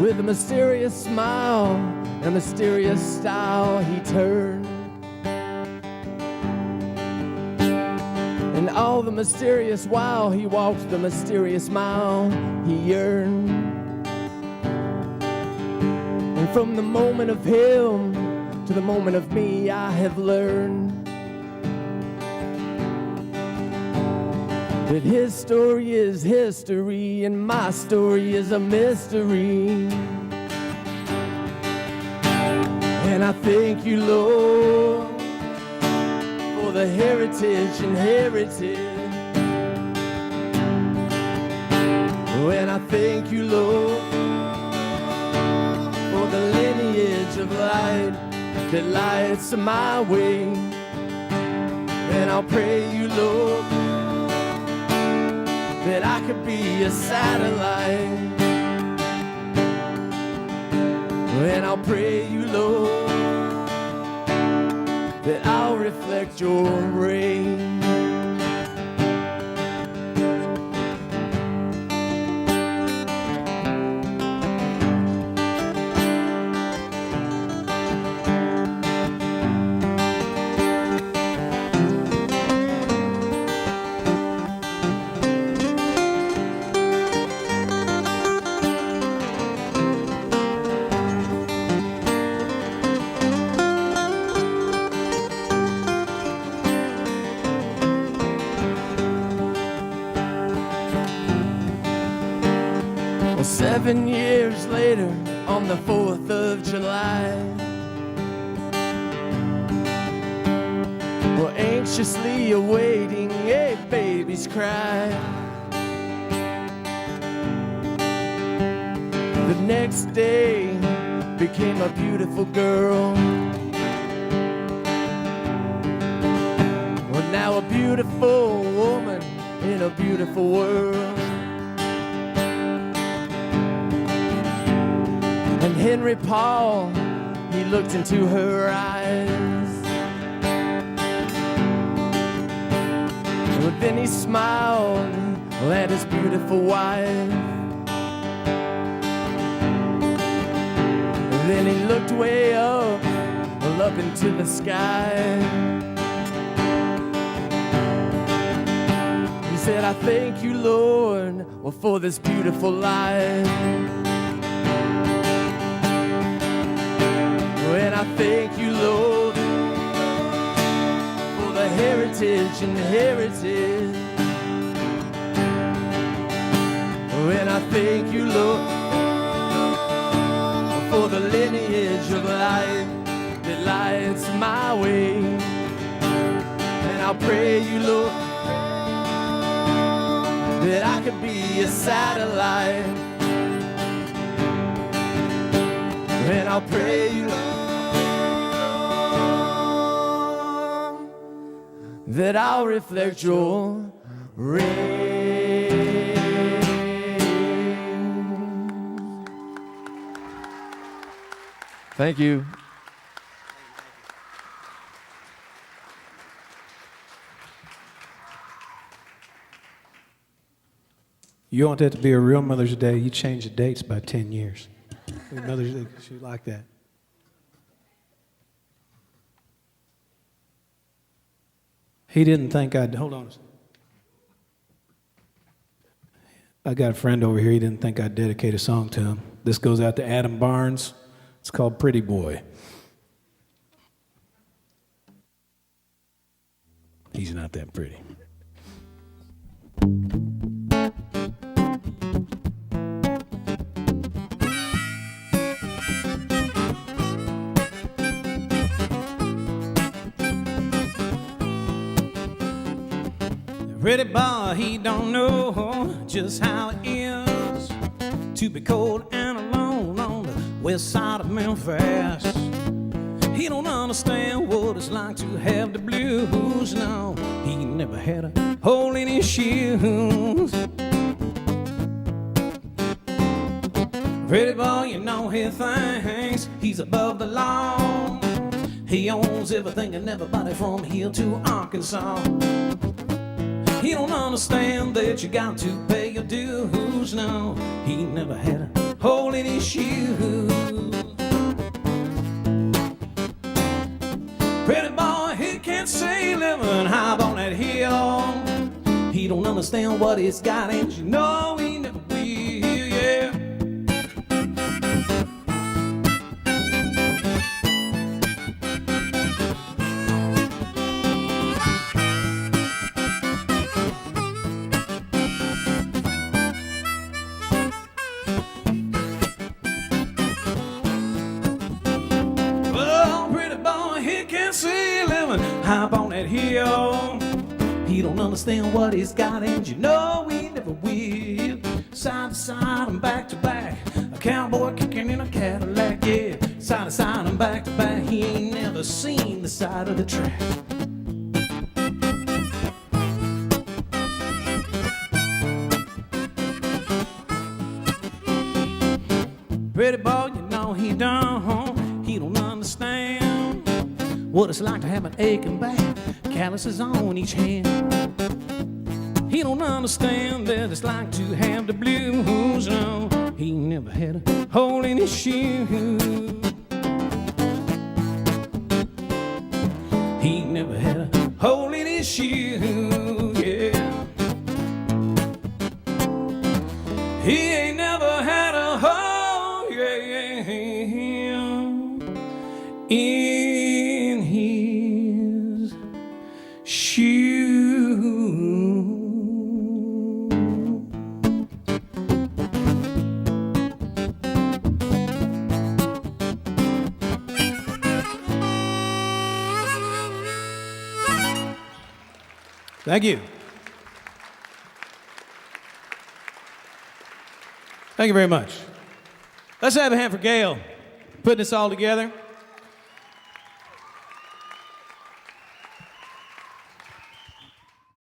With a mysterious smile and a mysterious style, he turned. And all the mysterious while he walked the mysterious mile he yearned. And from the moment of him to the moment of me, I have learned that his story is history and my story is a mystery. And I thank you, Lord, for the heritage inherited. And I thank you, Lord, image of light that lights my way. And I'll pray you, Lord, that I could be a satellite. And I'll pray you, Lord, that I'll reflect your ray. Well, 7 years later, on the 4th of July, we're anxiously awaiting a baby's cry. The next day became a beautiful girl. Well, now a beautiful woman in a beautiful world. And Henry Paul, he looked into her eyes. But then he smiled at his beautiful wife. And then he looked way up, well, up into the sky. He said, I thank you, Lord, well, for this beautiful life. And I thank you, Lord, for the heritage and the heritage. And I thank you, Lord, for the lineage of life that lights my way. And I'll pray you, Lord, that I could be a satellite. And I'll pray you, Lord, that I'll reflect your rays. Thank you. You want that to be a real Mother's Day, you change the dates by 10 years. Mother's Day, she like that. He didn't think I'd, hold on a second. I got a friend over here, he didn't think I'd dedicate a song to him. This goes out to Adam Barnes. It's called Pretty Boy. He's not that pretty. Pretty boy, he don't know just how it is to be cold and alone on the west side of Memphis. He don't understand what it's like to have the blues. No, he never had a hole in his shoes. Pretty boy, you know he thinks he's above the law. He owns everything and everybody from here to Arkansas. He don't understand that you got to pay your dues. No, he never had a hole in his shoes. Pretty boy, he can't say living high on that hill. He don't understand what he's got, and you know he never will, yeah. Hop on that hill. He don't understand what he's got, and you know he never will. Side to side and back to back, a cowboy kicking in a Cadillac, yeah. Side to side back to back, he ain't never seen the side of the track. Pretty boy, you know he don't understand what it's like to have an aching back, calluses on each hand. He don't understand that it's like to have the blues. No, he never had a hole in his shoe. He never had a hole in his shoe, yeah. He ain't never had a hole, yeah, in his shoe. Thank you. Thank you very much. Let's have a hand for Gail putting this all together.